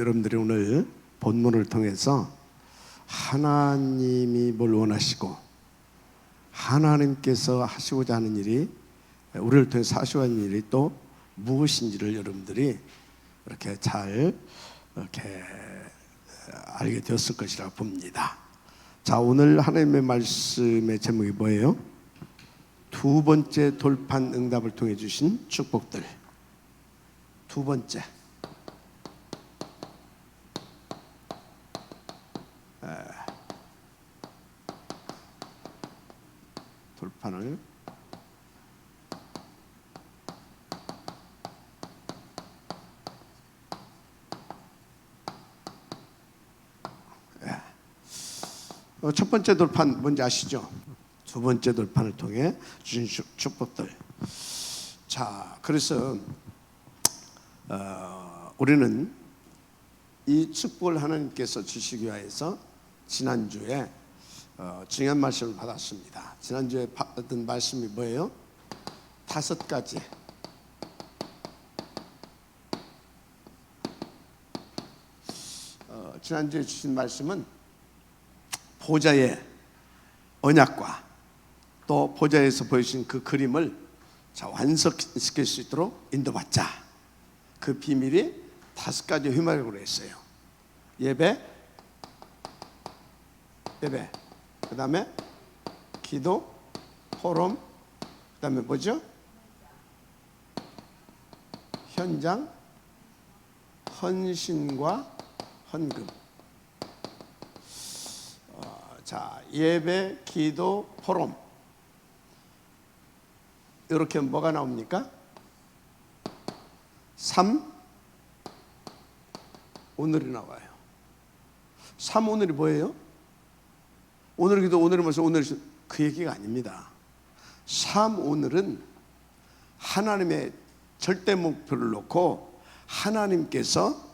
여러분들이 오늘 본문을 통해서 하나님이 뭘 원하시고 하나님께서 하시고자 하는 일이 우리를 통해서 하시고자 하는 일이 또 무엇인지를 여러분들이 이렇게 잘 이렇게 알게 되었을 것이라 봅니다. 자, 오늘 하나님의 말씀의 제목이 뭐예요? 두 번째 돌판 응답을 통해 주신 축복들. 두 번째. 돌판을 첫 번째 돌판 뭔지 아시죠? 두 번째 돌판을 통해 주신 축복들. 자, 그래서 우리는 이 축복을 하나님께서 주시기 위해서 지난주에 중요한 말씀을 받았습니다. 지난주에 받은 말씀이 뭐예요? 5가지. 지난주에 주신 말씀은 보좌의 언약과 또 보좌에서 보여주신 그 그림을 완성시킬 수 있도록 인도받자. 그 비밀이 5가지 휘말리고 했어요. 예배, 그 다음에 기도, 포럼, 그 다음에 뭐죠? 현장, 헌신과 헌금. 자, 예배, 기도, 포럼. 이렇게 뭐가 나옵니까? 3 오늘이 나와요. 3 오늘이 뭐예요? 오늘 기도, 오늘의 말씀, 오늘 그 얘기가 아닙니다. 3 오늘은 하나님의 절대 목표를 놓고 하나님께서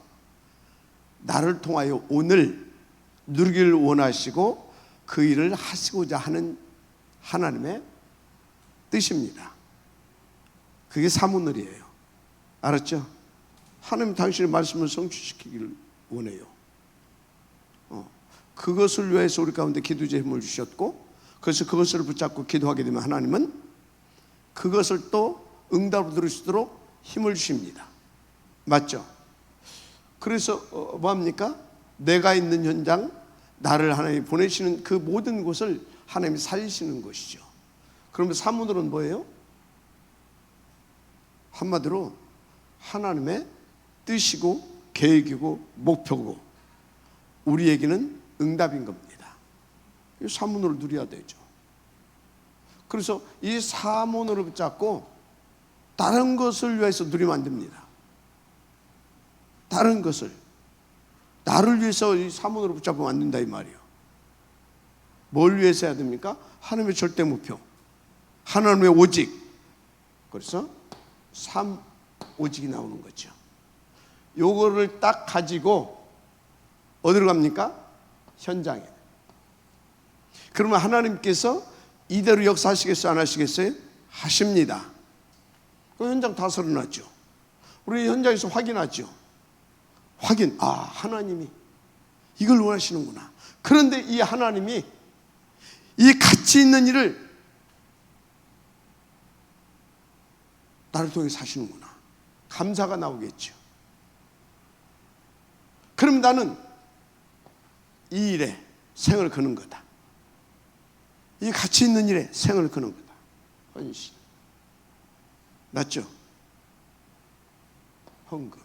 나를 통하여 오늘 누리기를 원하시고 그 일을 하시고자 하는 하나님의 뜻입니다. 그게 3 오늘이에요. 알았죠? 하나님 당신의 말씀을 성취시키기를 원해요. 그것을 위해서 우리 가운데 기도의 힘을 주셨고, 그래서 그것을 붙잡고 기도하게 되면 하나님은 그것을 또 응답을 들으시도록 힘을 주십니다. 맞죠? 그래서 뭐합니까? 내가 있는 현장, 나를 하나님이 보내시는 그 모든 곳을 하나님이 살리시는 것이죠. 그러면 3 오늘은 뭐예요? 한마디로 하나님의 뜻이고 계획이고 목표고 우리에게는 응답인 겁니다. 이 사문으로 누려야 되죠. 그래서 이 사문으로 붙잡고 다른 것을 위해서 누리면 안 됩니다. 다른 것을 나를 위해서 이 사문으로 붙잡으면 안 된다 이 말이에요. 뭘 위해서 해야 됩니까? 하나님의 절대 목표, 하나님의 오직. 그래서 3 오직이 나오는 거죠. 요거를 딱 가지고 어디로 갑니까? 현장에. 그러면 하나님께서 이대로 역사하시겠어요? 안 하시겠어요? 하십니다. 그 현장 다 설어놨죠. 우리 현장에서 확인하죠. 하나님이 이걸 원하시는구나. 그런데 이 하나님이 이 가치 있는 일을 나를 통해 사시는구나. 감사가 나오겠죠. 그럼 나는 이 일에 생을 거는 거다. 이 가치 있는 일에 생을 거는 거다. 헌신. 맞죠? 헌금.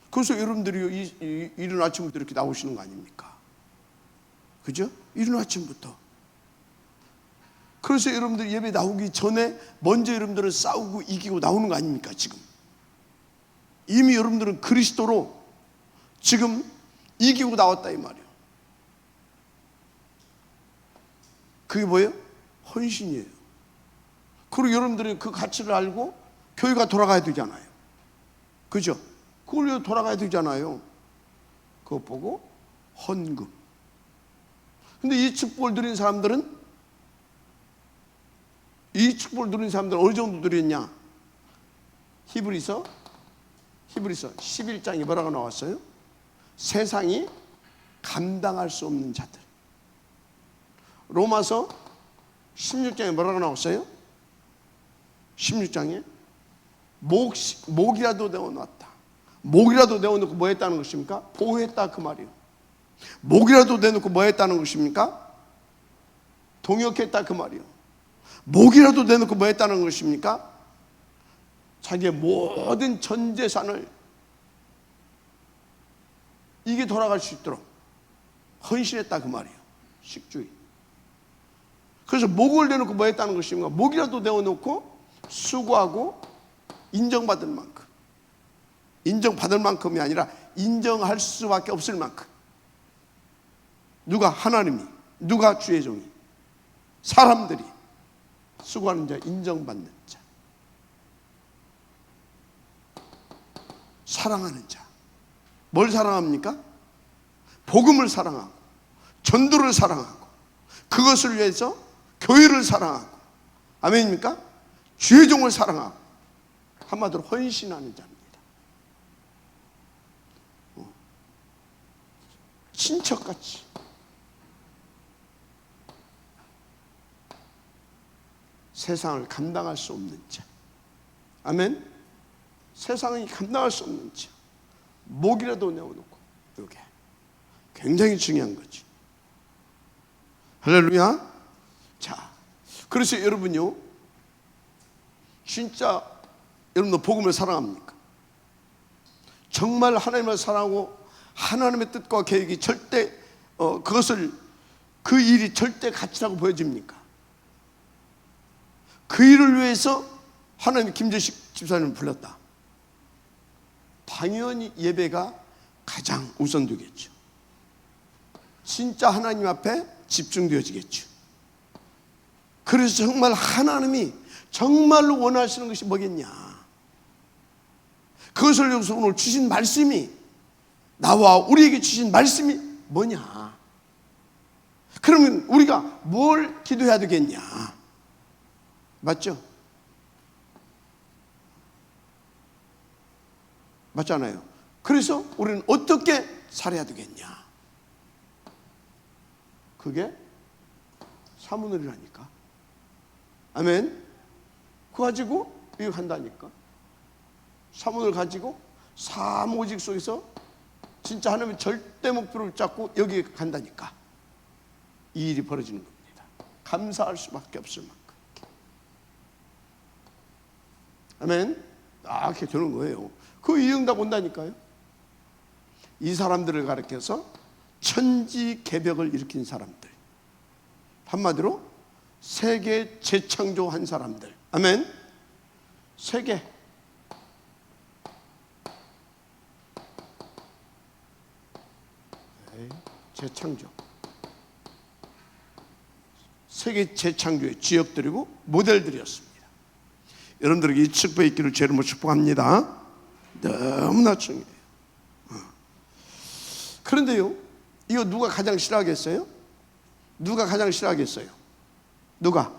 그래서 여러분들이 이른 아침부터 이렇게 나오시는 거 아닙니까? 그죠? 이른 아침부터. 그래서 여러분들 예배 나오기 전에 먼저 여러분들은 싸우고 이기고 나오는 거 아닙니까? 지금 이미 여러분들은 그리스도로 지금 이기고 나왔다 이 말이에요. 그게 뭐예요? 헌신이에요. 그리고 여러분들이 그 가치를 알고 교회가 돌아가야 되잖아요. 그죠? 그걸 위해 돌아가야 되잖아요. 그거 보고 헌금. 근데 이 축복을 누린 사람들은 어느 정도 누렸냐? 히브리서 11장에 뭐라고 나왔어요? 세상이 감당할 수 없는 자들. 로마서 16장에 뭐라고 나왔어요? 16장에 목이라도 내어놨다. 목이라도 내어놓고 뭐 했다는 것입니까? 보호했다 그 말이에요. 목이라도 내놓고 뭐 했다는 것입니까? 동역했다 그 말이에요. 목이라도 내놓고 뭐 했다는 것입니까? 자기의 모든 전 재산을 이게 돌아갈 수 있도록 헌신했다 그 말이에요. 식주의. 그래서 목을 내놓고 뭐 했다는 것입니까? 목이라도 내어놓고 수고하고 인정받을 만큼, 인정받을 만큼이 아니라 인정할 수밖에 없을 만큼. 누가? 하나님이. 누가? 주의 종이. 사람들이 수고하는 자, 인정받는 자, 사랑하는 자. 뭘 사랑합니까? 복음을 사랑하고 전도를 사랑하고 그것을 위해서 교회를 사랑하고, 아멘입니까? 주의 종을 사랑하고, 한마디로 헌신하는 자입니다. 친척같이 세상을 감당할 수 없는 자. 아멘. 세상이 감당할 수 없는 자. 목이라도 내어놓고. 이게 굉장히 중요한 거지. 할렐루야. 자, 그래서 여러분요, 진짜 여러분도 복음을 사랑합니까? 정말 하나님을 사랑하고 하나님의 뜻과 계획이 절대 그 일이 절대 가치라고 보여집니까? 그 일을 위해서 하나님이 김재식 집사님을 불렀다. 당연히 예배가 가장 우선되겠죠. 진짜 하나님 앞에 집중되어지겠죠. 그래서 정말 하나님이 정말로 원하시는 것이 뭐겠냐? 그것을 위해서 오늘 주신 말씀이, 나와 우리에게 주신 말씀이 뭐냐? 그러면 우리가 뭘 기도해야 되겠냐? 맞죠? 맞잖아요. 그래서 우리는 어떻게 살아야 되겠냐? 그게 사문을이라니까. 아멘. 그거 가지고 이거 한다니까. 사문을 가지고 사모직 속에서 진짜 하나님의 절대 목표를 잡고 여기 간다니까. 이 일이 벌어지는 겁니다. 감사할 수밖에 없을 만큼. 아멘. 이렇게 되는 거예요. 그 이응답 온다니까요. 이 사람들을 가리켜서 천지개벽을 일으킨 사람들, 한마디로 세계 재창조한 사람들. 아멘. 세계 재창조, 세계 재창조의 주역들이고 모델들이었습니다. 여러분들에게 이 축복이 있기를 제 이름으로 축복합니다. 너무나 중요해요. 그런데요, 이거 누가 가장 싫어하겠어요? 누가 가장 싫어하겠어요? 누가?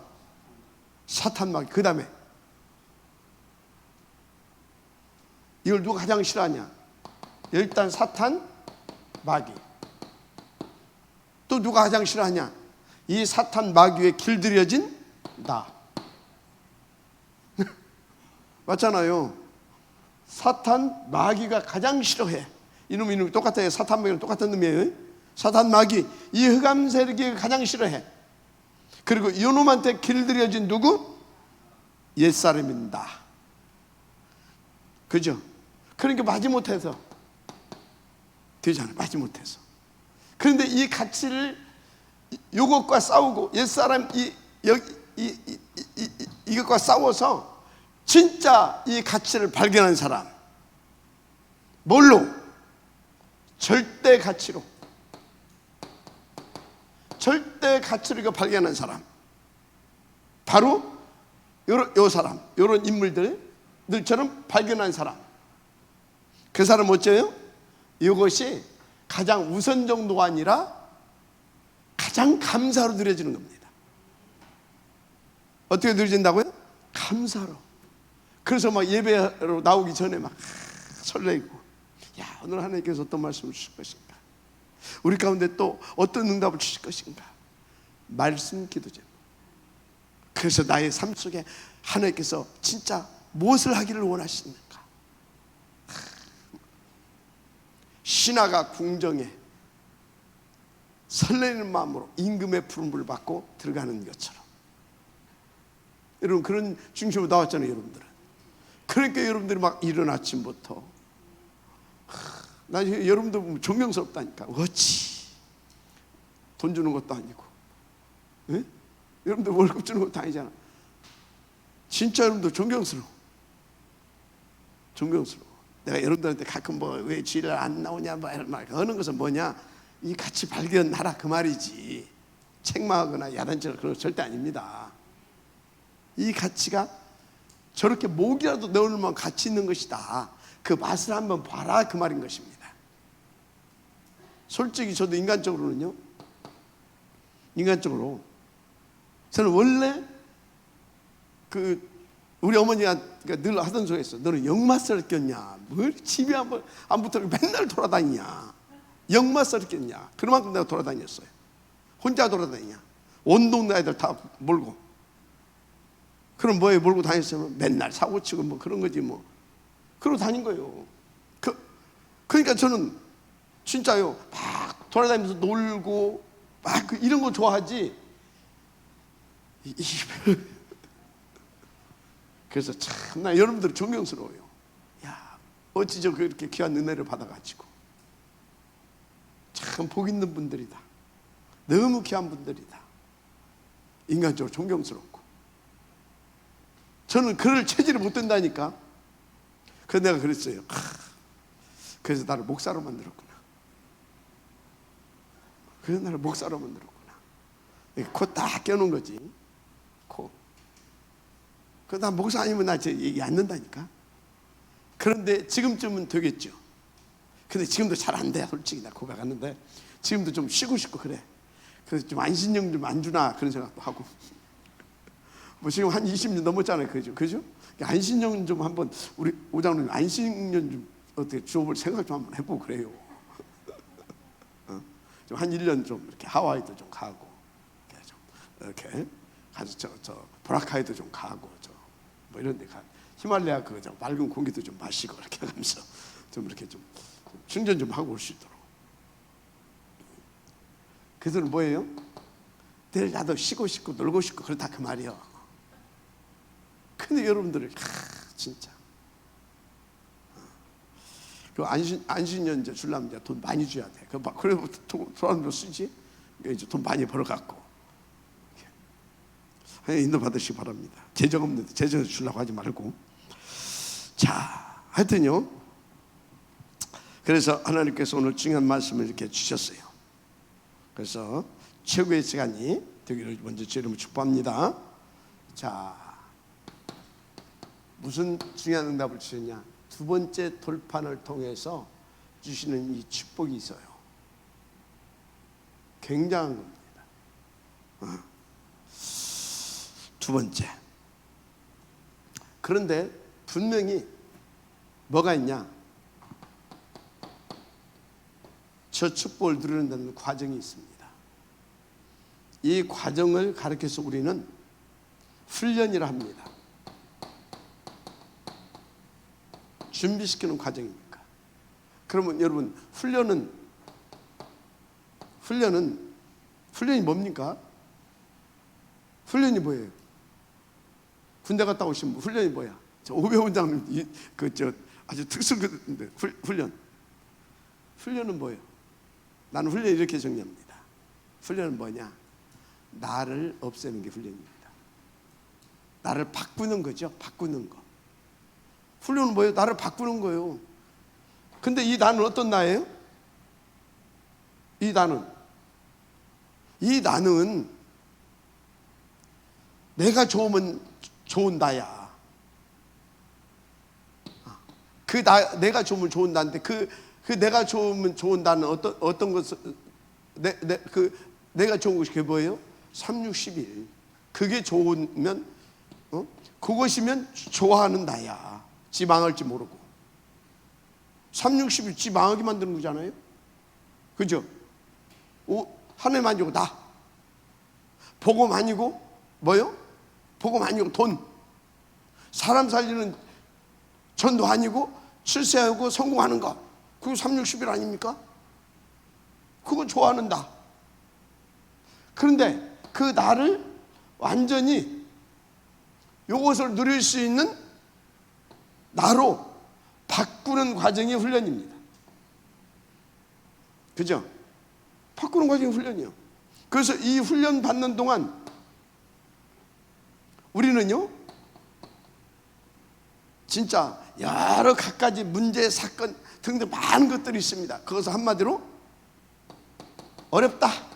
사탄 마귀. 그 다음에 이걸 누가 가장 싫어하냐? 일단 사탄 마귀. 또 누가 가장 싫어하냐? 이 사탄 마귀에 길들여진 나. 맞잖아요. 사탄 마귀가 가장 싫어해. 이놈이 똑같아요. 사탄 마귀는 똑같은 놈이에요. 사탄 마귀, 이 흑암 세력이 가장 싫어해. 그리고 이놈한테 길들여진 누구? 옛사람입니다. 그죠? 그러니까 마지못해서 되잖아요. 마지못해서. 그런데 이 가치를 이것과 싸우고 옛사람 이것과 싸워서 진짜 이 가치를 발견한 사람, 뭘로? 절대 가치로. 절대 가치를 발견한 사람, 바로 요 사람, 요런 인물들처럼 발견한 사람. 그 사람 어째요? 이것이 가장 우선 정도가 아니라 가장 감사로 드려지는 겁니다. 어떻게 드려진다고요? 감사로. 그래서 막 예배로 나오기 전에 막 설레고, 야, 오늘 하나님께서 어떤 말씀을 주실 것인가? 우리 가운데 또 어떤 응답을 주실 것인가? 말씀 기도제. 그래서 나의 삶 속에 하나님께서 진짜 무엇을 하기를 원하시는가? 신하가 궁정에 설레는 마음으로 임금의 부름을 받고 들어가는 것처럼, 여러분 그런 중심으로 나왔잖아요. 여러분들은 그러니까 여러분들이 막 이른 아침부터 나 여러분들 보면 존경스럽다니까. 어찌 돈 주는 것도 아니고, 예? 여러분들 월급 주는 것도 아니잖아. 진짜 여러분들 존경스러워. 내가 여러분들한테 가끔 뭐 왜 주일날 안 나오냐 뭐 이런 말 하는 것은 뭐냐, 이 가치 발견하라 그 말이지. 책망하거나 야단치거나 그런 거 절대 아닙니다. 이 가치가 저렇게 목이라도 넣을 만한 가치 있는 것이다, 그 맛을 한번 봐라 그 말인 것입니다. 솔직히 저도 인간적으로 저는 원래 그 우리 어머니가 늘 하던 소리가 있어. 너는 역마살을 꼈냐? 뭘 집에 안 붙어 맨날 돌아다니냐? 역마살을 꼈냐? 그만큼 내가 돌아다녔어요. 혼자 돌아다니냐? 온 동네 아이들 다 몰고. 그럼 뭐에 몰고 다녔으면 맨날 사고치고 뭐 그런 거지 뭐. 그러고 다닌 거예요. 그러니까 저는 진짜요, 막 돌아다니면서 놀고 막 이런 거 좋아하지. 그래서 참나 여러분들 존경스러워요. 야, 어찌 저 그렇게 귀한 은혜를 받아가지고 참 복 있는 분들이다. 너무 귀한 분들이다. 인간적으로 존경스럽고. 저는 그럴 체질을 못 된다니까. 그래서 내가 그랬어요. 그래서 나를 목사로 만들었구나. 그래서 나를 목사로 만들었구나. 코 딱 껴놓은 거지. 코. 그래서 나 목사 아니면 나 얘기 안 듣는다니까. 그런데 지금쯤은 되겠죠. 근데 지금도 잘 안 돼. 솔직히 나 고백하는데 지금도 좀 쉬고 싶고 그래. 그래서 좀 안신령 좀 안 주나 그런 생각도 하고. 뭐 지금 한 20년 넘었잖아요. 그죠? 안신령 좀 한번 우리 오장님 안신령 좀 어떻게 주어볼 생각 좀 한번 해보고 그래요. 좀 한 1년 좀 이렇게 하와이도 좀 가고, 이렇게 가서 저 보라카이도 좀 가고, 뭐 이런 데 가, 히말라야 그 맑은 공기도 좀 마시고 이렇게 하면서 좀 이렇게 좀 충전 좀 하고 올 수 있도록. 그래서 뭐예요? 늘 나도 쉬고 싶고 놀고 싶고 그렇다 그 말이요. 근데 여러분들을 진짜 그 안신년제 주려면 이제 돈 많이 줘야 돼. 그래 돈을 쓰지. 이제 돈 많이 벌어갖고 인도 받으시기 바랍니다. 재정 없는데 재정 주려고 하지 말고. 자, 하여튼요. 그래서 하나님께서 오늘 중요한 말씀을 이렇게 주셨어요. 그래서 최고의 시간이 되기를 먼저 주님을 축복합니다. 자, 무슨 중요한 응답을 주셨냐? 두 번째 돌판을 통해서 주시는 이 축복이 있어요. 굉장한 겁니다. 두 번째. 그런데 분명히 뭐가 있냐? 저 축복을 누리는 데는 과정이 있습니다. 이 과정을 가르쳐서 우리는 훈련이라 합니다. 준비시키는 과정이니까. 그러면 여러분 훈련이 뭡니까? 훈련이 뭐예요? 군대 갔다 오신 분 훈련이 뭐야? 저 오배원장님 아주 특수인데 훈련은 뭐예요? 나는 훈련 이렇게 정리합니다. 훈련은 뭐냐? 나를 없애는 게 훈련입니다. 나를 바꾸는 거죠. 바꾸는 거. 훈련은 뭐예요? 나를 바꾸는 거예요. 근데 이 나는 어떤 나예요? 이 나는 내가 좋으면 좋은 나야. 내가 좋으면 좋은 나인데 그 내가 좋으면 좋은 나는 어떤 것을 내가 좋은 것이 그게 뭐예요? 3, 6, 11. 그게 좋으면 그것이면 좋아하는 나야. 지 망할지 모르고. 360이 지 망하게 만드는 거잖아요. 그죠? 하나님 아니고 나. 복음 아니고 뭐요? 복음 아니고 돈. 사람 살리는 전도 아니고 출세하고 성공하는 거. 그거 360일 아닙니까? 그거 좋아하는 나. 그런데 그 나를 완전히 이것을 누릴 수 있는 나로 바꾸는 과정이 훈련입니다. 그죠? 바꾸는 과정이 훈련이에요. 그래서 이 훈련 받는 동안 우리는요, 진짜 여러 갖가지 문제, 사건 등등 많은 것들이 있습니다. 그것을 한마디로 어렵다.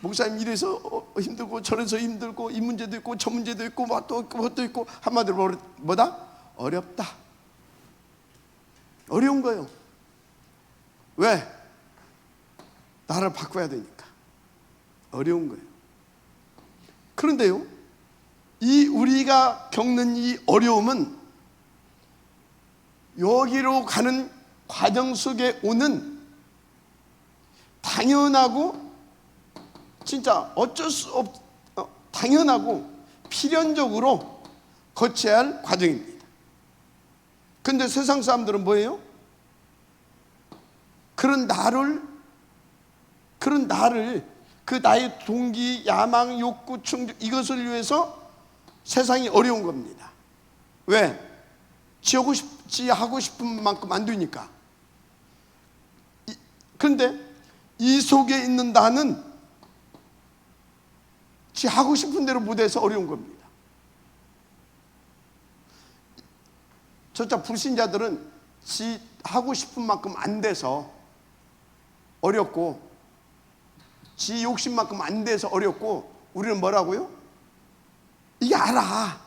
목사님 이래서 힘들고 저래서 힘들고 이 문제도 있고 저 문제도 있고 또 있고 그것도 있고, 한마디로 뭐다? 어렵다. 어려운 거예요. 왜? 나를 바꿔야 되니까 어려운 거예요. 그런데요, 이 우리가 겪는 이 어려움은 여기로 가는 과정 속에 오는 당연하고 진짜 어쩔 수 당연하고 필연적으로 거쳐야 할 과정입니다. 그런데 세상 사람들은 뭐예요? 그런 나를 그 나의 동기, 야망, 욕구, 충족 이것을 위해서 세상이 어려운 겁니다. 왜? 지 하고 싶은 만큼 안 되니까. 그런데 이 속에 있는 나는 지 하고 싶은 대로 못해서 어려운 겁니다. 저자 불신자들은 지 하고 싶은 만큼 안 돼서 어렵고, 지 욕심만큼 안 돼서 어렵고, 우리는 뭐라고요? 이게 알아.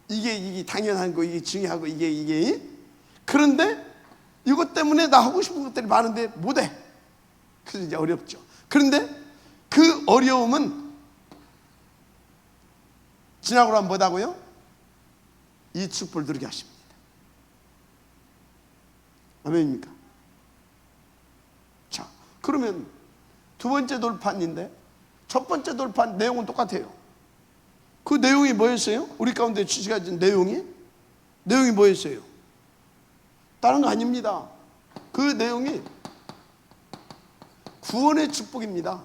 이게 당연한 거, 이게 중요하고 이게. 그런데 이것 때문에 나 하고 싶은 것들이 많은데 못해. 그래서 이제 어렵죠. 그런데 그 어려움은 지나고 나면 뭐다고요? 이 축복을 누리게 하십니다. 아멘입니까? 자, 그러면 두 번째 돌판인데, 첫 번째 돌판 내용은 똑같아요. 그 내용이 뭐였어요? 우리 가운데 취직하신 내용이 뭐였어요? 다른 거 아닙니다. 그 내용이 구원의 축복입니다.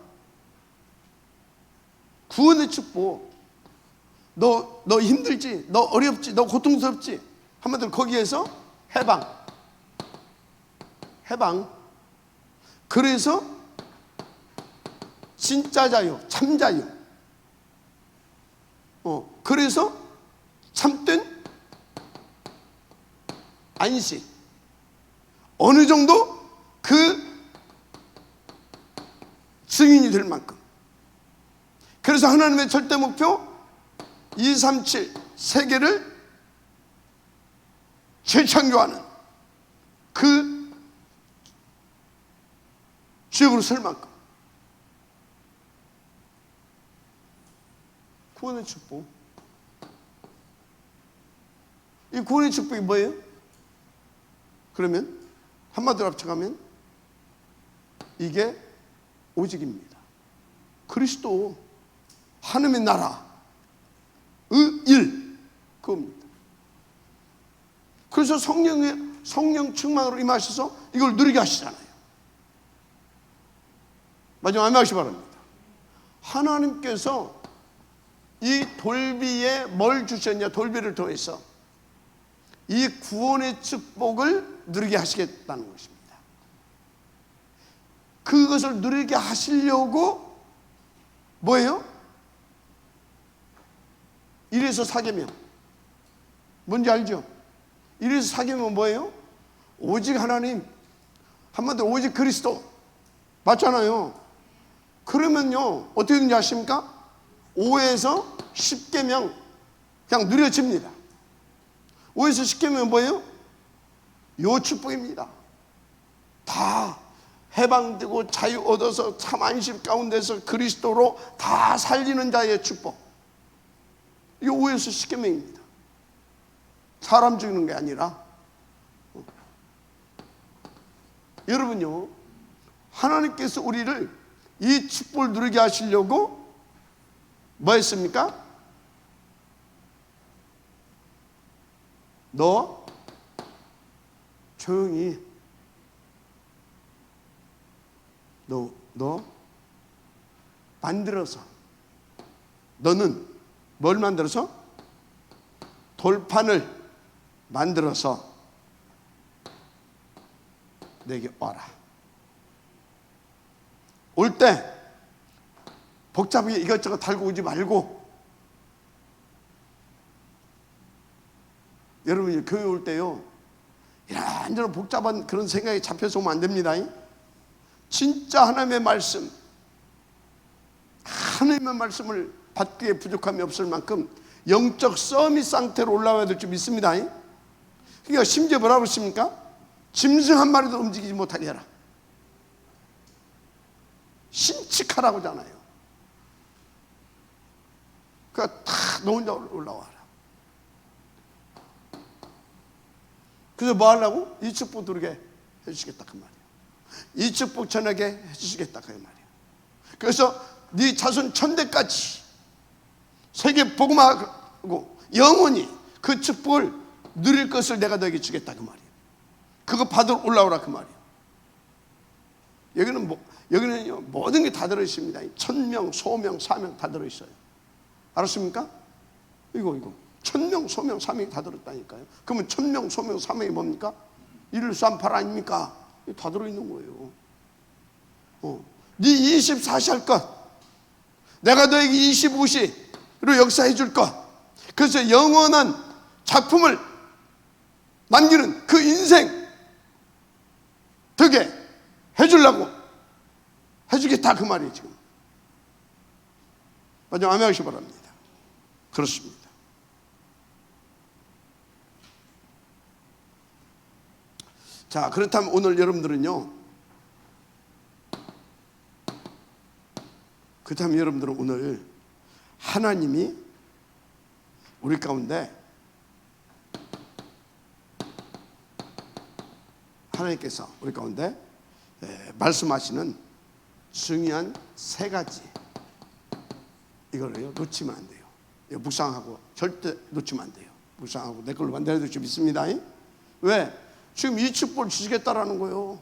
구원의 축복. 너 힘들지? 너 어렵지? 너 고통스럽지? 한마디로 거기에서 해방. 그래서 진짜 자유, 참 자유. 그래서 참된 안식. 어느 정도 그 증인이 될 만큼. 그래서 하나님의 절대 목표 237 세계를 재창조하는 그 지역으로 설 만큼. 구원의 축복. 이 구원의 축복이 뭐예요? 그러면 한마디로 합쳐가면 이게 오직입니다. 그리스도, 하나님의 나라의 일, 그겁니다. 그래서 성령 충만으로 임하셔서 이걸 누리게 하시잖아요. 마지막 암하시 바랍니다. 하나님께서 이 돌비에 뭘 주셨냐? 돌비를 통해서 이 구원의 축복을 누리게 하시겠다는 것입니다. 그것을 누리게 하시려고 뭐예요? 1에서 4계명. 뭔지 알죠? 1에서 4계명은 뭐예요? 오직 하나님, 한마디로 오직 그리스도. 맞잖아요. 그러면요, 어떻게 되는지 아십니까? 5에서 10계명 그냥 누려집니다. 5에서 10계명은 뭐예요? 요 축복입니다. 다 해방되고 자유 얻어서 참 안식 가운데서 그리스도로 다 살리는 자의 축복. 이게 5에서 10계명입니다. 사람 죽이는 게 아니라 여러분요, 하나님께서 우리를 이 축복을 누리게 하시려고 뭐 했습니까? 너 조용히 너 만들어서, 너는 뭘 만들어서? 돌판을 만들어서 내게 와라. 올 때 복잡하게 이것저것 달고 오지 말고, 여러분이 교회 올 때요, 이런저런 복잡한 그런 생각에 잡혀서 오면 안 됩니다. 진짜 하나님의 말씀, 하나님의 말씀을 받기에 부족함이 없을 만큼 영적 서밋 상태로 올라와야 될 줄 믿습니다. 그러니까 심지어 뭐라고 했습니까? 짐승 한 마리도 움직이지 못하게 해라. 신칙하라고 하잖아요. 그러니까 다 너 혼자 올라와라. 그래서 뭐 하려고? 이 축복 누리게 해주시겠다 그 말이에요. 이 축복 전하게 해주시겠다 그 말이에요. 그래서 네 자손 천대까지 세계 복음하고 영원히 그 축복을 누릴 것을 내가 너에게 주겠다 그 말이에요. 그거 받으러 올라오라 그 말이에요. 여기는요, 모든 게 다 들어있습니다. 천명, 소명, 사명 다 들어있어요. 알았습니까? 이거 천명, 소명, 사명이 다 들었다니까요. 그러면 천명, 소명, 사명이 뭡니까? 1,2,3,8 아닙니까? 다 들어있는 거예요. 네 24시 할 것, 내가 너에게 25시로 역사해 줄 것, 그래서 영원한 작품을 남기는 그 인생 되게 해주려고 해주겠다 그 말이에요. 지금 먼저 아멘하시기 바랍니다. 그렇습니다. 자, 그렇다면 오늘 여러분들은요, 그렇다면 여러분들은 오늘 하나님이 우리 가운데, 하나님께서 우리 가운데 말씀하시는 중요한 세 가지, 이거를요 놓치면 안 돼요. 이거 묵상하고 절대 놓치면 안 돼요. 묵상하고 내 걸로 만들어 줄 줄 믿습니다. 왜? 지금 이 축복을 주시겠다라는 거예요.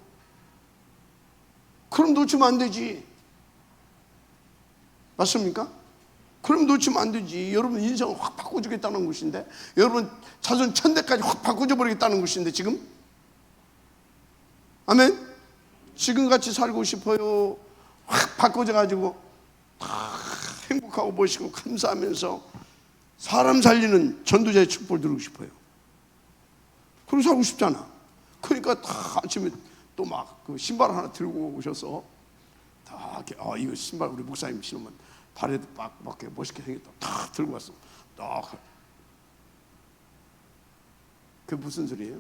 그럼 놓치면 안 되지. 맞습니까? 그럼 놓치면 안 되지. 여러분 인생을 확 바꿔주겠다는 것인데, 여러분 자손 천대까지 확 바꿔줘 버리겠다는 것인데, 지금 아멘? 지금같이 살고 싶어요? 확 바꿔줘가지고 다 행복하고 멋있고 감사하면서 사람 살리는 전도자의 축복을 누리고 싶어요. 그렇게 살고 싶잖아. 그러니까 다 아침에 또 막 그 신발 하나 들고 오셔서 다 이렇게, 이거 신발 우리 목사님 신으면 발에도 빡빡하게 멋있게 생겼다. 다 들고 왔어. 딱. 그게 무슨 소리예요?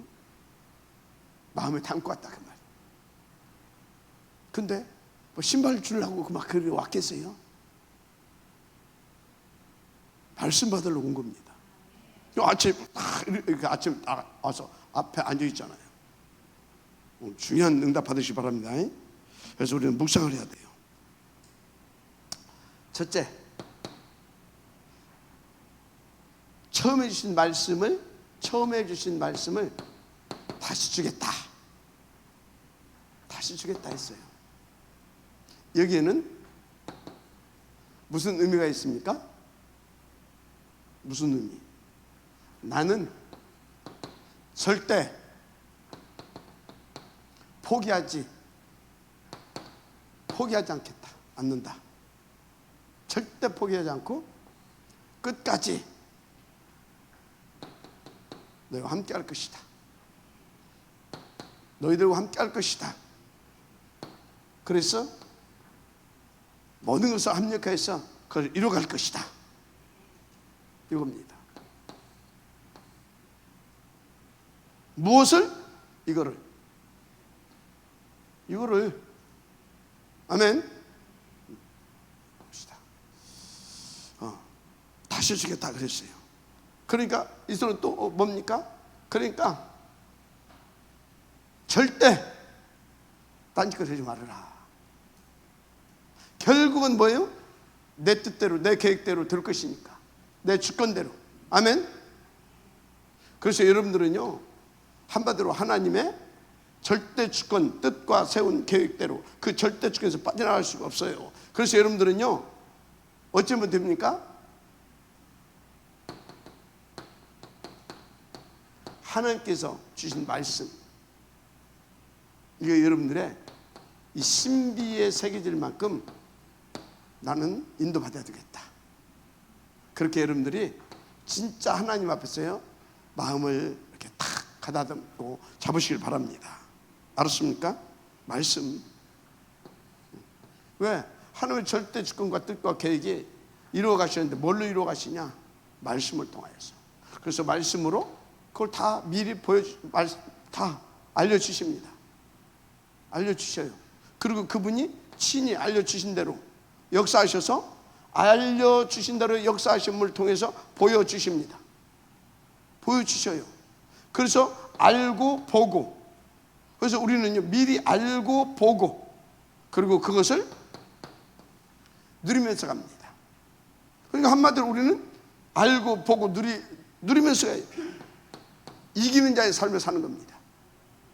마음에 담고 왔다 그 말. 근데 뭐 신발 주려고 막 그렇게 왔겠어요? 말씀 받으러 온 겁니다. 아침 이렇게 아침 와서 앞에 앉아 있잖아요. 중요한 응답 받으시기 바랍니다. 그래서 우리는 묵상을 해야 돼요. 첫째, 처음에 주신 말씀을 다시 주겠다. 다시 주겠다 했어요. 여기에는 무슨 의미가 있습니까? 무슨 의미? 나는 절대 포기하지 않는다. 절대 포기하지 않고 끝까지 너희와 함께 할 것이다. 너희들과 함께 할 것이다. 그래서 모든 것을 합력해서 그걸 이루어갈 것이다. 이겁니다. 무엇을? 이거를 아멘. 봅시다. 다시 주겠다 그랬어요. 그러니까 이들은 또 뭡니까? 그러니까 절대 포기하지 않고 끝까지, 절대 포기하지 않고 끝까지, 너희들과 함께 할 것이다. 이겁니다. 무엇을? 이거를. 아멘. 봅시다. 다시 주겠다 그랬어요. 그러니까 이들은 또 뭡니까? 그러니까 절대 포기하지 않고 끝까지, 절대 포기하지 않고 끝까지, 딴짓거리 하지 말아라. 결국은 뭐예요? 내 뜻대로, 내 계획대로 될 것이니까, 내 주권대로. 아멘. 그래서 여러분들은요, 한마디로 하나님의 절대 주권, 뜻과 세운 계획대로 그 절대 주권에서 빠져나갈 수가 없어요. 그래서 여러분들은요, 어쩌면 됩니까? 하나님께서 주신 말씀, 이게 여러분들의 이 신비에 새겨질 만큼 나는 인도받아야 되겠다. 그렇게 여러분들이 진짜 하나님 앞에서요, 마음을 이렇게 탁 가다듬고 잡으시길 바랍니다. 알았습니까? 말씀. 왜? 하나님의 절대 주권과 뜻과 계획이 이루어 가시는데 뭘로 이루어 가시냐? 말씀을 통하여서. 그래서 말씀으로 그걸 다 미리 다 알려주십니다. 알려주셔요. 그리고 그분이 친히 알려주신 대로 역사하셔서 알려주신 대로 역사하심을 통해서 보여주십니다. 보여주셔요. 그래서 알고 보고, 그래서 우리는요, 미리 알고 보고 그리고 그것을 누리면서 갑니다. 그러니까 한마디로 우리는 알고 보고 누리면서 가요. 이기는 자의 삶을 사는 겁니다.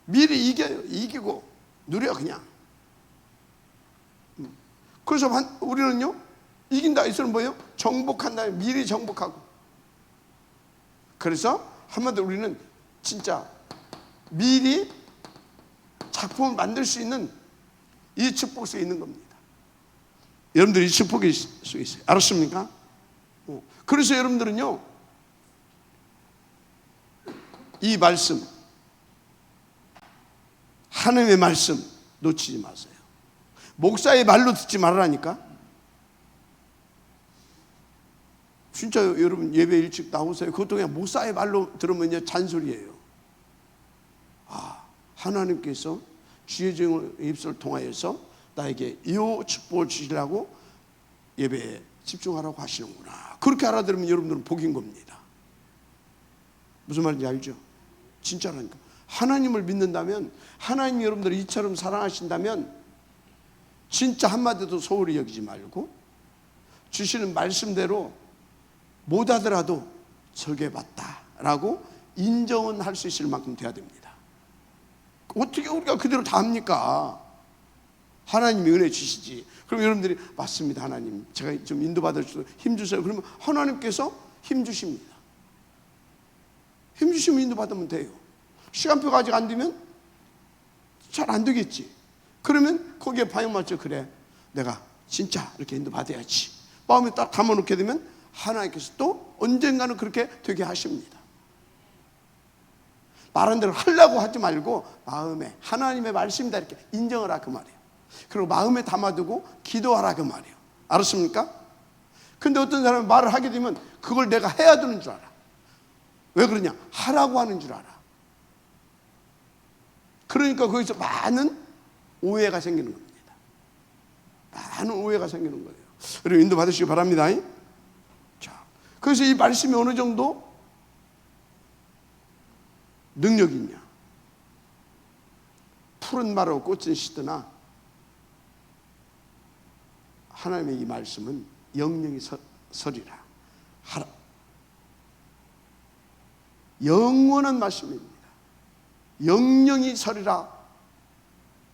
미리 이겨요. 이기고 누려 그냥. 그래서 우리는요, 이긴다. 이것은 뭐예요? 정복한다. 미리 정복하고. 그래서 한마디로 우리는 진짜 미리 작품을 만들 수 있는 이 축복 속에 있는 겁니다. 여러분들이 이 축복이 수 있어요. 알았습니까? 그래서 여러분들은요, 이 말씀, 하나님의 말씀 놓치지 마세요. 목사의 말로 듣지 말라니까. 진짜 여러분 예배 일찍 나오세요. 그것도 그냥 목사의 말로 들으면 잔소리예요. 하나님께서 주의 종의 입술을 통하여서 나에게 이 축복을 주시라고 예배에 집중하라고 하시는구나. 그렇게 알아들으면 여러분들은 복인 겁니다. 무슨 말인지 알죠? 진짜라니까. 하나님을 믿는다면, 하나님이 여러분들을 이처럼 사랑하신다면 진짜 한마디도 소홀히 여기지 말고 주시는 말씀대로 못하더라도 설교해봤다라고 인정은 할 수 있을 만큼 돼야 됩니다. 어떻게 우리가 그대로 다 합니까? 하나님이 은혜 주시지. 그럼 여러분들이 맞습니다, 하나님 제가 좀 인도받을 수 힘 주세요. 그러면 하나님께서 힘 주십니다. 힘 주시면 인도받으면 돼요. 시간표가 아직 안 되면 잘 안 되겠지. 그러면 거기에 방향 맞춰, 그래 내가 진짜 이렇게 인도받아야지 마음에 딱 담아놓게 되면 하나님께서 또 언젠가는 그렇게 되게 하십니다. 말한 대로 하려고 하지 말고 마음에 하나님의 말씀이다 이렇게 인정하라 그 말이에요. 그리고 마음에 담아두고 기도하라 그 말이에요. 알았습니까? 근데 어떤 사람은 말을 하게 되면 그걸 내가 해야 되는 줄 알아. 왜 그러냐? 하라고 하는 줄 알아. 그러니까 거기서 많은 오해가 생기는 겁니다. 많은 오해가 생기는 거예요. 그리고 인도 받으시기 바랍니다. 자, 그래서 이 말씀이 어느 정도 능력이 있냐? 푸른 마루 꽃은 시드나 하나님의 이 말씀은 영영이 서리라. 영원한 말씀입니다. 영영이 서리라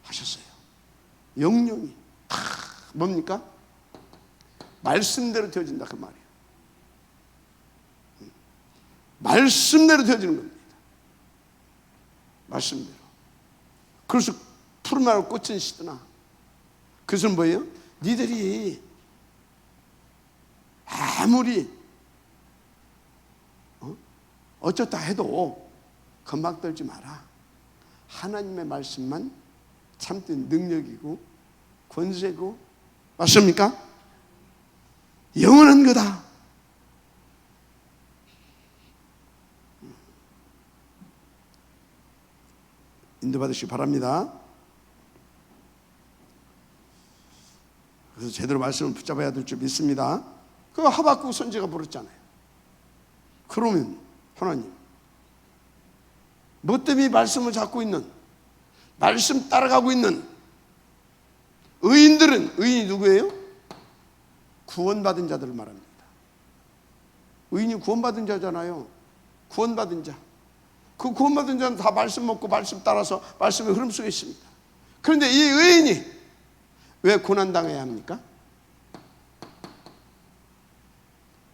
하셨어요. 영영이 뭡니까? 말씀대로 되어진다 그 말이에요. 말씀대로 되어지는 겁니다. 말씀대로. 그래서 푸른 마루 꽃은 시드나. 그것은 뭐예요? 니들이 아무리 어쩌다 해도 건방 떨지 마라. 하나님의 말씀만 참된 능력이고 권세고, 맞습니까? 영원한 거다. 인도받으시기 바랍니다. 그래서 제대로 말씀을 붙잡아야 될 줄 믿습니다. 그 하박국 선지가 물었잖아요. 그러면 하나님, 뭐 때문에 말씀을 잡고 있는, 말씀 따라가고 있는 의인이 누구예요? 구원받은 자들을 말합니다. 의인이 구원받은 자잖아요. 구원받은 자. 그 구원받은 자는 다 말씀 먹고 말씀 따라서 말씀의 흐름 속에 있습니다. 그런데 이 의인이 왜 고난당해야 합니까?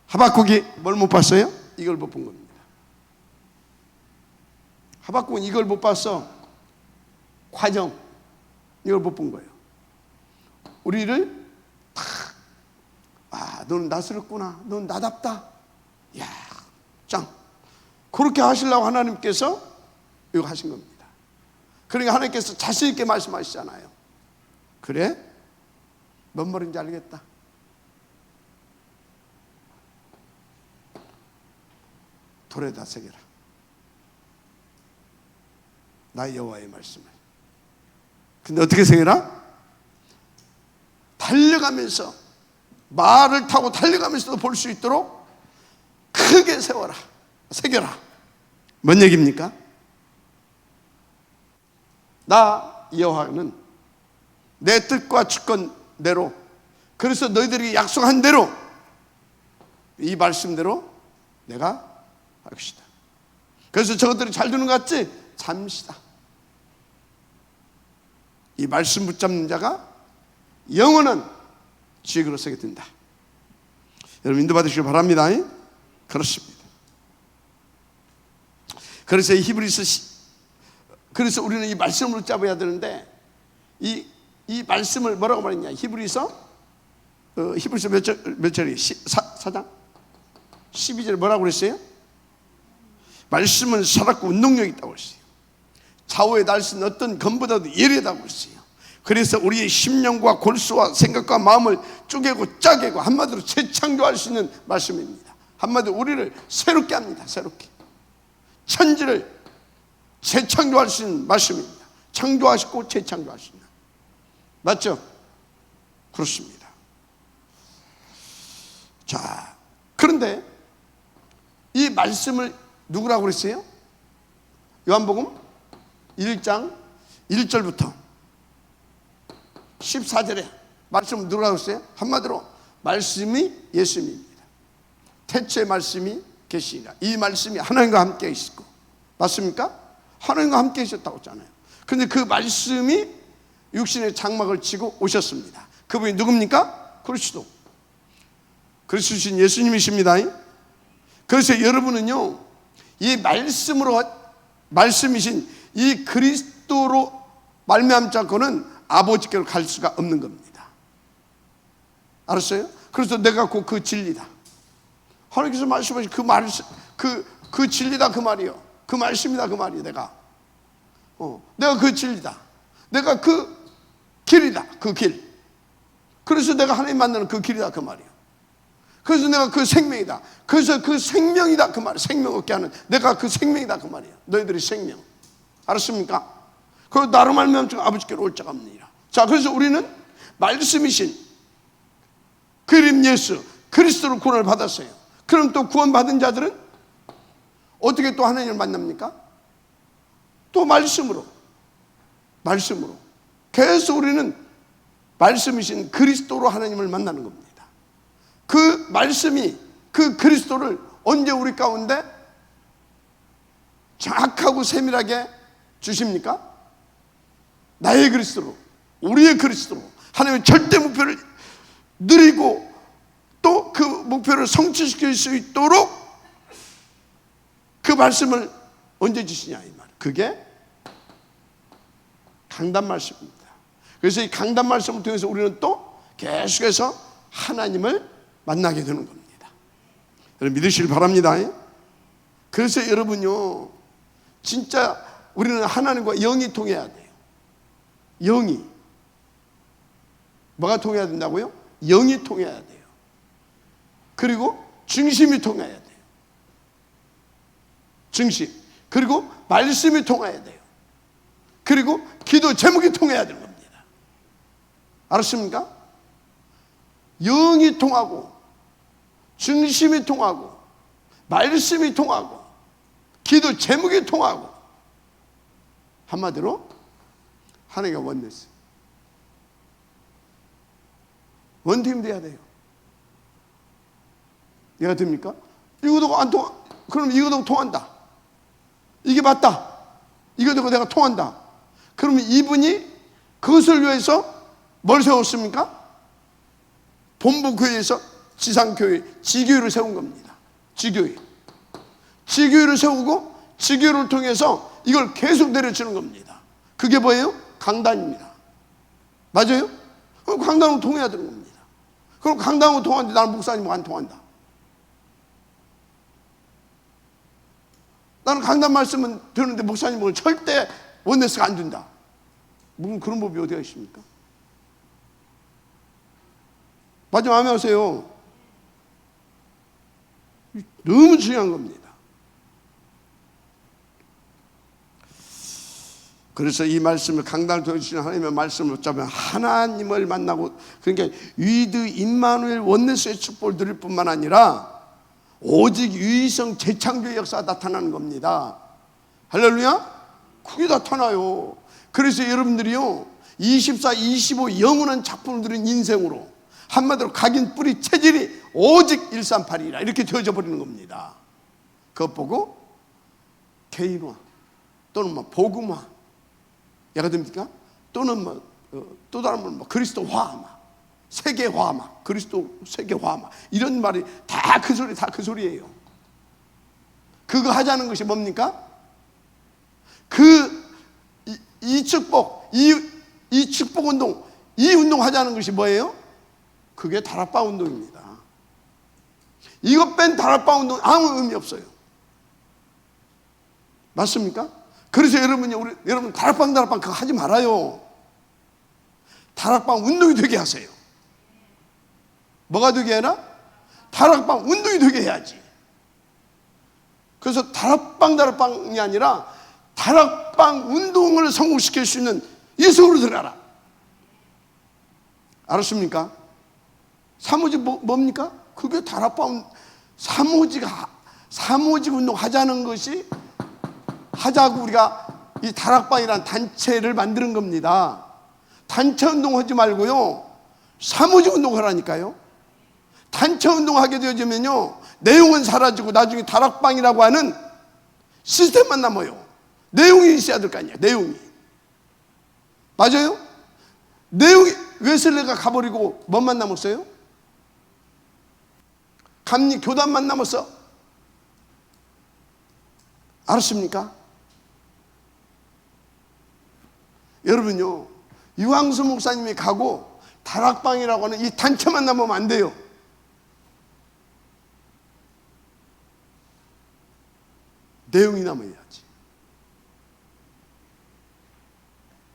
하박국이 뭘 못 봤어요? 이걸 못 본 겁니다. 하박국은 이걸 못 봤어. 과정, 이걸 못 본 거예요. 우리를 너는 나스럽구나, 넌 나답다, 야, 짱, 그렇게 하시려고 하나님께서 이거 하신 겁니다. 그러니까 하나님께서 자신 있게 말씀하시잖아요. 그래? 뭔 말인지 알겠다. 돌에다 새겨라, 나의 여호와의 말씀을. 근데 어떻게 새겨라? 달려가면서, 말을 타고 달려가면서도 볼 수 있도록 크게 세워라, 새겨라. 뭔 얘기입니까? 나 여호와는 내 뜻과 주권대로, 그래서 너희들이 약속한 대로, 이 말씀대로 내가 할 것이다. 그래서 저것들이 잘 되는 것 같지? 잠시다. 이 말씀 붙잡는 자가 영원한 지혜로 서게 된다. 여러분 인도받으시길 바랍니다. 그렇습니다. 그래서 그래서 우리는 이 말씀을 붙잡아야 되는데, 이 말씀을 뭐라고 말했냐? 히브리서 몇 절이? 4장 12절에 뭐라고 그랬어요? 말씀은 살았고 운동력이 있다고 했어요. 좌우의 날씨는 어떤 검보다도 예리하다고 했어요. 그래서 우리의 심령과 골수와 생각과 마음을 쪼개고 짜개고 한마디로 재창조할 수 있는 말씀입니다. 한마디로 우리를 새롭게 합니다. 새롭게 천지를 재창조할 수 있는 말씀입니다. 창조하시고 재창조할 수 있는, 맞죠? 그렇습니다. 자, 그런데 이 말씀을 누구라고 그랬어요? 요한복음 1장 1절부터 14절에 말씀을 누구라고 했어요? 한마디로 말씀이 예수님입니다. 태초에 말씀이 계시니라. 이 말씀이 하나님과 함께 있었고, 맞습니까? 하나님과 함께 있었다고 했잖아요. 그런데 그 말씀이 육신의 장막을 치고 오셨습니다. 그분이 누굽니까? 그리스도. 그리스도신 예수님이십니다. 그래서 여러분은요, 이 말씀이신 이 그리스도로 말미암지 않고는 아버지께로 갈 수가 없는 겁니다. 알았어요? 그래서 내가 곧 그 진리다. 하나님께서 말씀하신 그 진리다 그 말이요. 그 말씀이다 그 말이요. 내가 그 진리다. 내가 그 길이다. 그 길. 그래서 내가 하나님 만나는 그 길이다 그 말이요. 그래서 내가 그 생명이다. 그래서 그 생명이다 그 말이에요. 생명 얻게 하는, 내가 그 생명이다 그 말이에요. 너희들이 생명. 알았습니까? 그리고 나로 말미암아 아버지께로 올 자가 없느니라. 자, 그래서 우리는 말씀이신 그 이름 예수 그리스도로 구원을 받았어요. 그럼 또 구원받은 자들은 어떻게 또 하나님을 만납니까? 또 말씀으로 계속 우리는 말씀이신 그리스도로 하나님을 만나는 겁니다. 그 말씀이 그 그리스도를 언제 우리 가운데 정확하고 세밀하게 주십니까? 나의 그리스도로, 우리의 그리스도로 하나님의 절대 목표를 누리고 또 그 목표를 성취시킬 수 있도록 그 말씀을 언제 주시냐 이 말. 그게 강단 말씀입니다. 그래서 이 강단 말씀을 통해서 우리는 또 계속해서 하나님을 만나게 되는 겁니다. 여러분 믿으시길 바랍니다. 그래서 여러분요, 진짜 우리는 하나님과 영이 통해야 돼요. 영이 뭐가 통해야 된다고요? 영이 통해야 돼요. 그리고 중심이 통해야 돼요. 중심. 그리고 말씀이 통해야 돼요. 그리고 기도 제목이 통해야 되는 겁니다. 알았습니까? 영이 통하고 중심이 통하고 말씀이 통하고 기도 제목이 통하고, 한마디로 하나님과 원내스. 원팀이 돼야 돼요. 이해가 됩니까? 이거도 안 통하, 그럼 이거도 통한다. 이게 맞다. 이거도 내가 통한다. 그러면 이분이 그것을 위해서 뭘 세웠습니까? 본부교회에서 지상교회, 지교회를 세운 겁니다. 지교회. 지교회를 세우고 지교회를 통해서 이걸 계속 내려주는 겁니다. 그게 뭐예요? 강단입니다. 맞아요? 그럼 강단으로 통해야 되는 겁니다. 그럼 강단으로 통하는데 나는 목사님 안 통한다. 나는 강단 말씀은 듣는데 목사님은 절대 원네스가 안 된다. 무슨 그런 법이 어디가 있습니까? 마지막 아멘 하세요. 너무 중요한 겁니다. 그래서 이 말씀을 강단을 통해 주시는 하나님의 말씀을 붙잡으면 하나님을 만나고, 그러니까 위드 임마누엘 원네스의 축복을 누릴 뿐만 아니라 오직 유의성 재창조의 역사가 나타나는 겁니다. 할렐루야? 그게 나타나요. 그래서 여러분들이요 24, 25 영원한 작품을 들은 인생으로 한마디로 각인 뿌리 체질이 오직 138이라 이렇게 되어져 버리는 겁니다. 그것 보고 개인화 또는 뭐 복음화, 예가 됩니까? 또는 뭐 또 다른 분 뭐 그리스도화, 막 세계화, 막 그리스도 세계화, 막 이런 말이 다 그 소리, 다 그 소리예요. 그거 하자는 것이 뭡니까? 이 축복, 이 축복 운동, 이 운동 하자는 것이 뭐예요? 그게 다락방 운동입니다. 이것 뺀 다락방 운동 아무 의미 없어요. 맞습니까? 그래서 여러분 다락방 그거 하지 말아요. 다락방 운동이 되게 하세요. 뭐가 되게 해라? 다락방 운동이 되게 해야지. 그래서 다락방이 아니라 다락방 운동을 성공시킬 수 있는 예수로 들어가라. 알았습니까? 사모직 뭡니까? 그게 다락방 사모직 운동 하자는 것이 하자고 우리가 이 다락방이라는 단체를 만드는 겁니다. 단체 운동하지 말고요 사모직 운동하라니까요. 단체 운동하게 되어지면요 내용은 사라지고 나중에 다락방이라고 하는 시스템만 남아요. 내용이 있어야 될 거 아니에요. 내용이. 맞아요? 내용이. 웨슬레가 가버리고 뭔만 남았어요? 감리 교단만 남았어. 알았습니까? 여러분요 유황수 목사님이 가고 다락방이라고 하는 이 단체만 남으면 안 돼요. 내용이 남아야지.